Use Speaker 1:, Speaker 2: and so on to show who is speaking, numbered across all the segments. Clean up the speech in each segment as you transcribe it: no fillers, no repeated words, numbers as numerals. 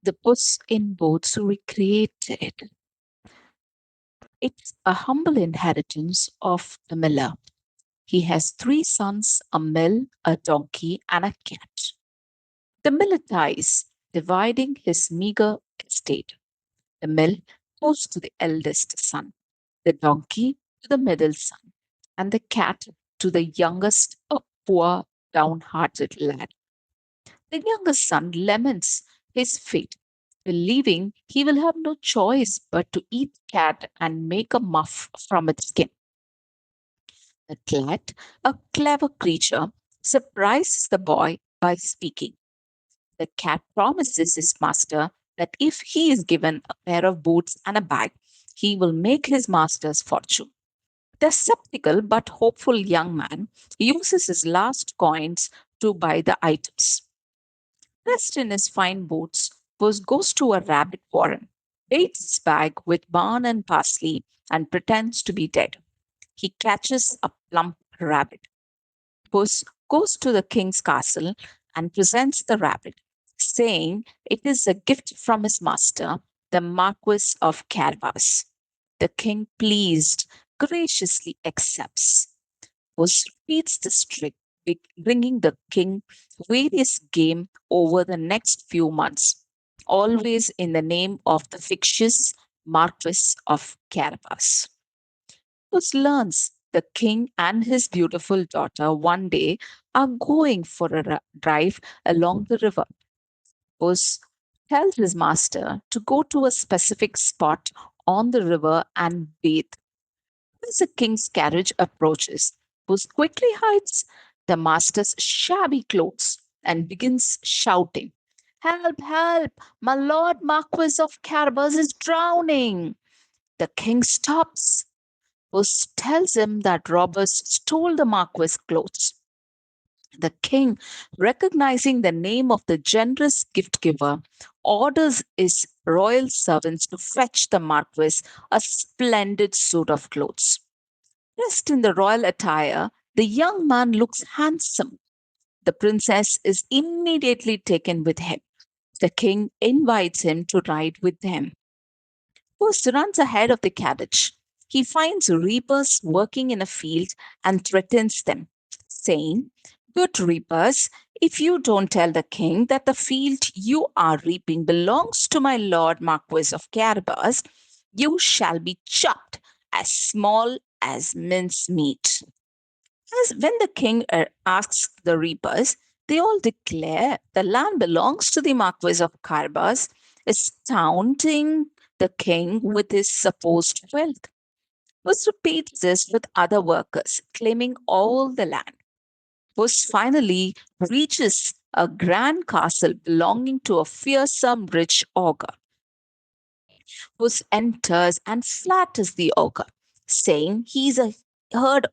Speaker 1: The Puss in Boots recreated. It's a humble inheritance of the miller. He has three sons, a mill, a donkey, and a cat. The miller dies, dividing his meager estate. The mill goes to the eldest son, the donkey to the middle son, and the cat to the youngest, a poor, downhearted lad. The youngest son laments his fate, believing he will have no choice but to eat cat and make a muff from its skin. The cat, a clever creature, surprises the boy by speaking. The cat promises his master that if he is given a pair of boots and a bag, he will make his master's fortune. The skeptical but hopeful young man uses his last coins to buy the items. Dressed in his fine boots, Puss goes to a rabbit warren, baits his bag with barn and parsley, and pretends to be dead. He catches a plump rabbit. Puss goes to the king's castle and presents the rabbit, saying it is a gift from his master, the Marquis of Carabas. The king, pleased, graciously accepts. Puss repeats this trick, bringing the king various game over the next few months, always in the name of the fictitious Marquis of Carabas. Puss learns the king and his beautiful daughter one day are going for a drive along the river. Puss tells his master to go to a specific spot on the river and bathe. As the king's carriage approaches, Puss quickly hides the master's shabby clothes and begins shouting, "Help, help! My lord Marquis of Carabas is drowning!" The king stops. Puss tells him that robbers stole the Marquis' clothes. The king, recognizing the name of the generous gift giver, orders his royal servants to fetch the Marquis a splendid suit of clothes. Dressed in the royal attire, the young man looks handsome. The princess is immediately taken with him. The king invites him to ride with them. Puss runs ahead of the carriage. He finds reapers working in a field and threatens them, saying, "Good reapers, if you don't tell the king that the field you are reaping belongs to my lord Marquis of Carabas, you shall be chopped as small as mincemeat." As when the king asks the reapers, they all declare the land belongs to the Marquis of Carabas, astounding the king with his supposed wealth. Puss repeats this with other workers, claiming all the land. Puss finally reaches a grand castle belonging to a fearsome rich ogre. Puss enters and flatters the ogre, saying he's heard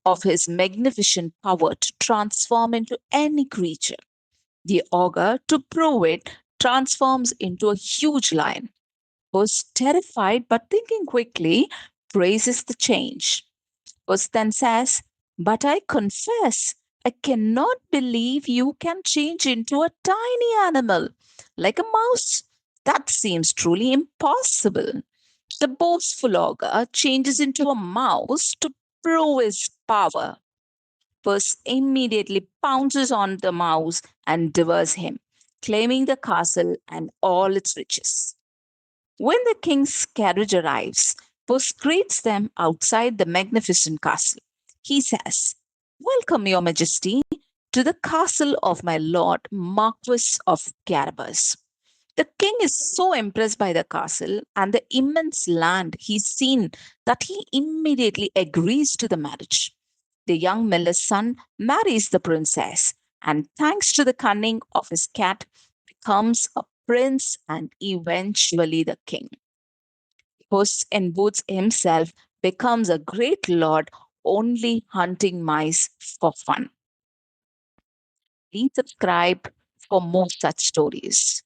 Speaker 1: of his magnificent power to transform into any creature. The ogre, to prove it, transforms into a huge lion. Puss, terrified but thinking quickly, praises the change. Puss then says, "But I confess, I cannot believe you can change into a tiny animal like a mouse. That seems truly impossible." The boastful ogre changes into a mouse to prove his power. Puss immediately pounces on the mouse and devours him, claiming the castle and all its riches. When the king's carriage arrives, Puss greets them outside the magnificent castle. He says, "Welcome, Your Majesty, to the castle of my lord Marquis of Carabas." The king is so impressed by the castle and the immense land he's seen that he immediately agrees to the marriage. The young miller's son marries the princess and, thanks to the cunning of his cat, becomes a prince and eventually the king. Puss in Boots himself becomes a great lord only hunting mice for fun. Please subscribe for more such stories.